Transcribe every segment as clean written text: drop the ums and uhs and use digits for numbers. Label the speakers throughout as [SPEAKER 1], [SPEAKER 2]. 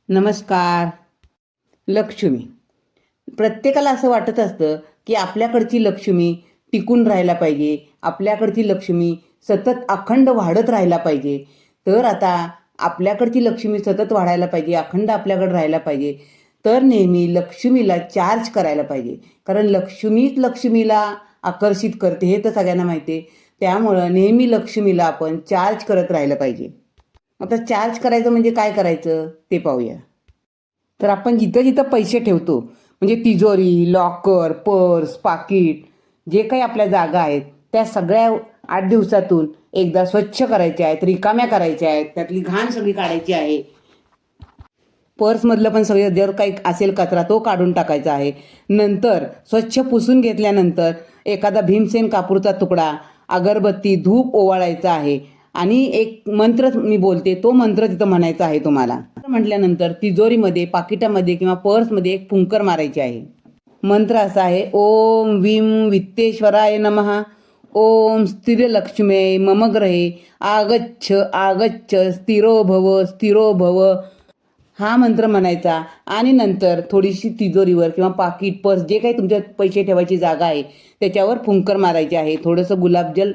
[SPEAKER 1] नमस्कार. लक्ष्मी. प्रत्येकाला असं वाटत असतं की आपल्याकडची लक्ष्मी टिकून राहायला पाहिजे, आपल्याकडची लक्ष्मी सतत अखंड वाढत राहायला पाहिजे. तर आता आपल्याकडची लक्ष्मी सतत वाढायला पाहिजे, अखंड आपल्याकडे राहायला पाहिजे, तर नेहमी लक्ष्मीला चार्ज करायला पाहिजे. कारण लक्ष्मीच लक्ष्मीला आकर्षित करते हे तर सगळ्यांना माहिती आहे. त्यामुळं नेहमी लक्ष्मीला आपण चार्ज करत राहायला पाहिजे. आता चार्ज करायचं म्हणजे काय करायचं ते पाहूया. तर आपण जिथं जिथं पैसे ठेवतो म्हणजे तिजोरी, लॉकर, पर्स, पाकिट, जे काही आपल्या जागा आहेत त्या सगळ्या 8 दिवसातून एकदा स्वच्छ करायच्या आहेत, रिकाम्या करायच्या आहेत, त्यातली घाण सगळी काढायची आहे. पर्समधलं पण सगळं जर काही असेल कचरा तो काढून टाकायचा आहे. नंतर स्वच्छ पुसून घेतल्यानंतर एखादा भीमसेन कापूरचा तुकडा, अगरबत्ती, धूप ओवाळायचा आहे आणि एक मंत्र मी बोलते तो मंत्र तिथं म्हणायचा आहे तुम्हाला. म्हटल्यानंतर तिजोरीमध्ये, पाकिटामध्ये किंवा पर्समध्ये एक फुंकर मारायची आहे. मंत्र असा आहे, ओम विम वित्तेश्वराय नमः, ओम स्थिरलक्ष्मे मम ग्रहे आगच्छ आगच्छ स्थिरो भव स्थिरो भव. हा मंत्र म्हणायचा आणि नंतर थोडीशी तिजोरीवर किंवा पाकिट, पर्स जे काही तुमच्या पैसे ठेवायची जागा आहे त्याच्यावर फुंकर मारायची आहे. थोडंसं गुलाबजल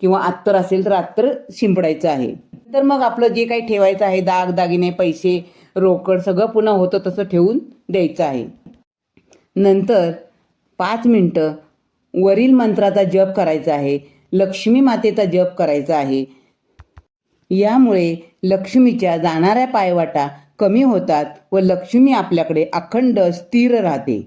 [SPEAKER 1] किंवा अत्तर असेल तर अत्तर शिंपडायचं आहे. तर मग आपलं जे काही ठेवायचं आहे, दागदागिने, पैसे, रोकड सगळं पुन्हा होतं तसं ठेवून द्यायचं आहे. नंतर 5 मिनटं वरील मंत्राचा जप करायचा आहे, लक्ष्मी मातेचा जप करायचा आहे. यामुळे लक्ष्मीच्या जाणाऱ्या पायवाटा कमी होतात व लक्ष्मी आपल्याकडे अखंड स्थिर राहते.